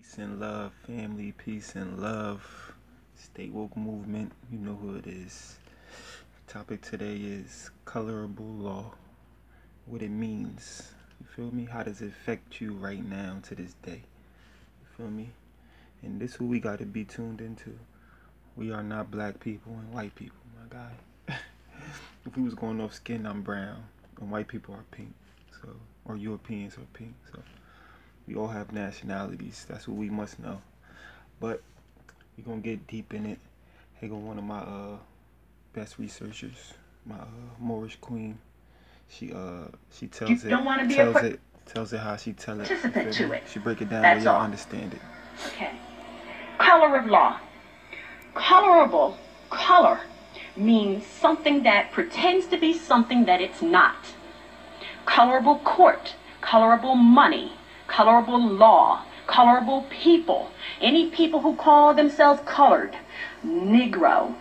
Peace and love, family. Peace and love. State woke movement. You know who it is. Topic today is colorable law. What it means. You feel me? How does it affect you right now to this day? You feel me? And this who we got to be tuned into. We are not black people and white people, my guy. If we was going off skin, I'm brown, and white people are pink. So, or Europeans are pink. So, we all have nationalities. That's what we must know. But we're gonna get deep in it. Here go one of my best researchers, my Moorish queen. She tells You don't want to be a tells it how she tell it. participant to it. She break it down That's where y'all all. understand it. Okay. Color of law. Colorable, color, means something that pretends to be something that it's not. Colorable court, colorable money, colorable law, colorable people. Any people who call themselves colored, Negro,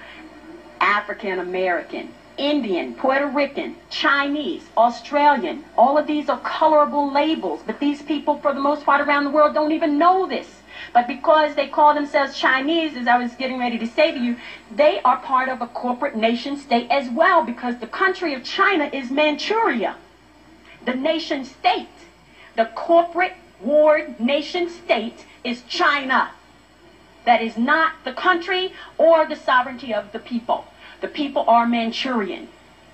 African American, Indian, Puerto Rican, Chinese, Australian, all of these are colorable labels, but these people for the most part around the world don't even know this. But because they call themselves Chinese, as I was getting ready to say to you, they are part of a corporate nation state as well, because the country of China is Manchuria. The nation state, the corporate ward nation state is China. That is not the country or the sovereignty of the people. The people are Manchurian.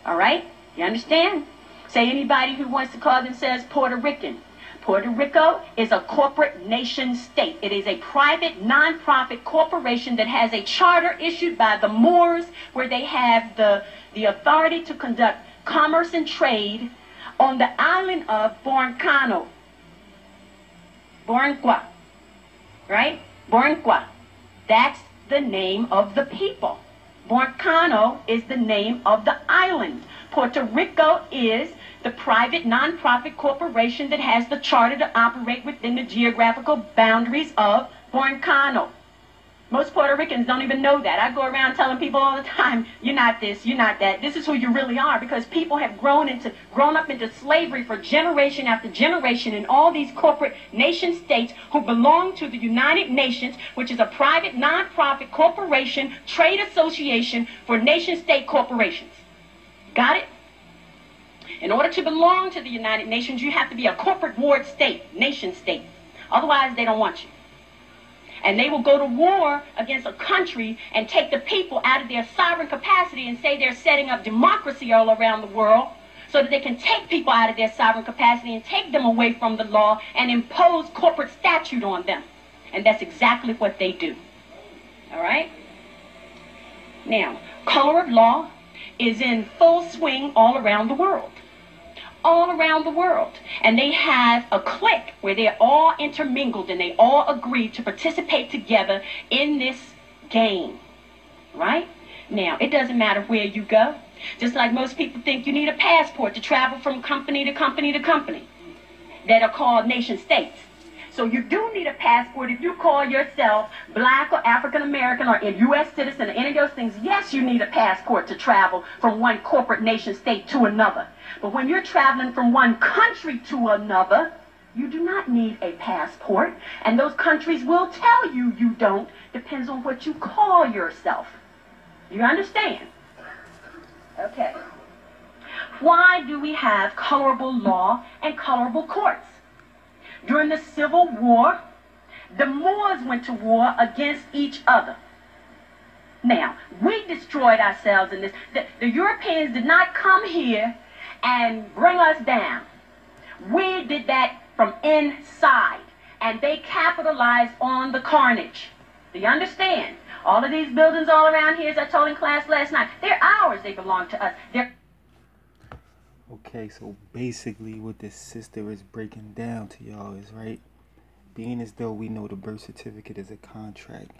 All right? You understand? Say anybody who wants to call themselves Puerto Rican. Puerto Rico is a corporate nation state. It is a private, non-profit corporation that has a charter issued by the Moors, where they have the authority to conduct commerce and trade on the island of Borncano. Borncua. Right? Borncua. That's the name of the people. Borncano is the name of the island. Puerto Rico is the private non-profit corporation that has the charter to operate within the geographical boundaries of Borncano. Most Puerto Ricans don't even know that. I go around telling people all the time, you're not this, you're not that. This is who you really are, because people have grown up into slavery for generation after generation in all these corporate nation states who belong to the United Nations, which is a private non-profit corporation trade association for nation state corporations. Got it? In order to belong to the United Nations, you have to be a corporate ward state, nation state. Otherwise, they don't want you. And they will go to war against a country and take the people out of their sovereign capacity and say they're setting up democracy all around the world, so that they can take people out of their sovereign capacity and take them away from the law and impose corporate statute on them. And that's exactly what they do. All right? Now, color of law is in full swing all around the world. All around the world. And they have a clique where they're all intermingled and they all agree to participate together in this game. Right? Now, it doesn't matter where you go. Just like most people think you need a passport to travel from company to company to company that are called nation states. So you do need a passport if you call yourself black or African American or a U.S. citizen or any of those things. Yes, you need a passport to travel from one corporate nation state to another. But when you're traveling from one country to another, you do not need a passport. And those countries will tell you you don't. Depends on what you call yourself. You understand? Okay. Why do we have colorable law and colorable courts? During the Civil War, the Moors went to war against each other. Now, we destroyed ourselves in this. The Europeans did not come here and bring us down. We did that from inside, and they capitalized on the carnage. Do you understand? All of these buildings all around here, as I told in class last night, they're ours. They belong to us. Okay, so basically what this sister is breaking down to y'all is, right, being as though we know the birth certificate is a contract,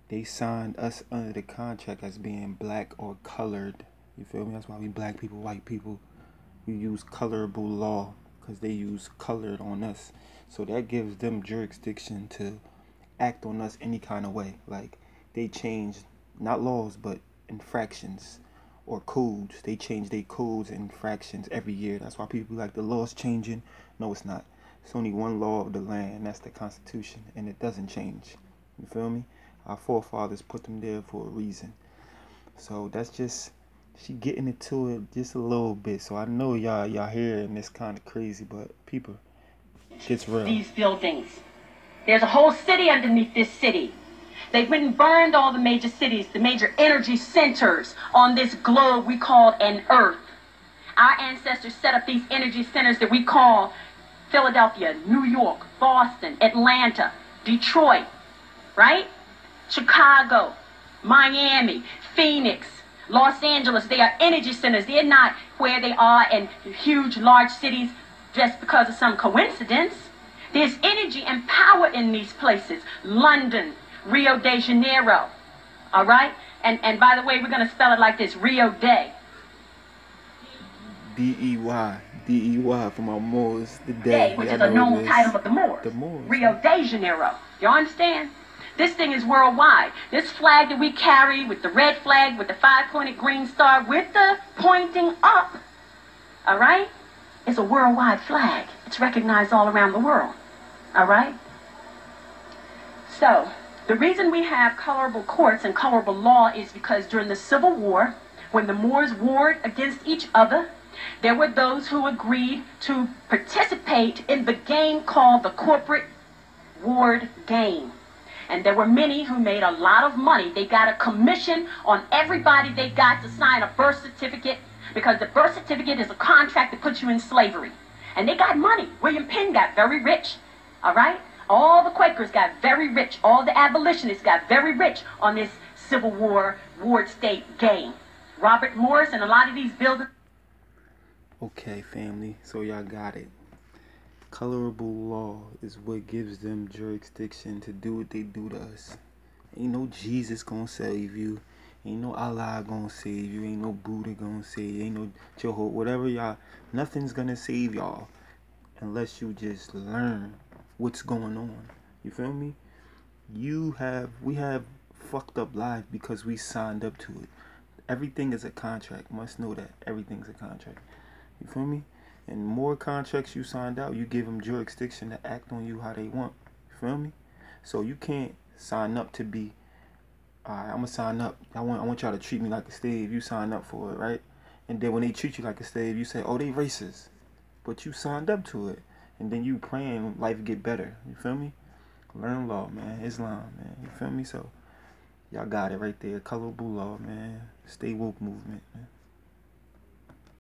they signed us under the contract as being black or colored. You feel me? That's why we black people, white people, we use colorable law, because they use colored on us. So that gives them jurisdiction to act on us any kind of way. Like, they change, not laws, but infractions or codes. They change their codes and infractions every year. That's why people be like, the law's changing. No, it's not. It's only one law of the land, and that's the Constitution, and it doesn't change. You feel me? Our forefathers put them there for a reason. So that's just, she getting into it just a little bit. So I know y'all hearing this kind of crazy, but people, it's real. These buildings. There's a whole city underneath this city. They went and burned all the major cities, the major energy centers on this globe we call an earth. Our ancestors set up these energy centers that we call Philadelphia, New York, Boston, Atlanta, Detroit, right? Chicago, Miami, Phoenix, Los Angeles. They are energy centers. They're not where they are in huge, large cities just because of some coincidence. There's energy and power in these places. London, Rio de Janeiro, all right? And by the way, we're going to spell it like this, Rio de. D-E-Y. D-E-Y from our Moors. The day, which is a normal title of the Moors. The Moors. Rio de Janeiro. You understand? This thing is worldwide. This flag that we carry with the red flag, with the 5-pointed green star, with the pointing up, all right, is a worldwide flag. It's recognized all around the world, all right? So, the reason we have colorable courts and colorable law is because during the Civil War, when the Moors warred against each other, there were those who agreed to participate in the game called the corporate ward game. And there were many who made a lot of money. They got a commission on everybody they got to sign a birth certificate, because the birth certificate is a contract that puts you in slavery. And they got money. William Penn got very rich, all right? All the Quakers got very rich. All the abolitionists got very rich on this Civil War ward state game. Robert Morris and a lot of these buildings. Okay, family, so y'all got it. Colorable law is what gives them jurisdiction to do what they do to us. Ain't no Jesus gonna save you. Ain't no Allah gonna save you. Ain't no Buddha gonna save you. Ain't no Jehovah, whatever y'all. Nothing's gonna save y'all unless you just learn what's going on. You feel me? We have fucked up lives because we signed up to it. Everything is a contract. You must know that everything's a contract. You feel me? And more contracts you signed out, you give them jurisdiction to act on you how they want. You feel me? So you can't sign up to be, alright, I'm gonna sign up. I want y'all to treat me like a slave. You sign up for it, right? And then when they treat you like a slave, you say, oh, they racist. But you signed up to it. And then you praying life get better. You feel me? Learn law, man. Islam, man. You feel me? So y'all got it right there. Colorable law, man. Stay woke movement, man.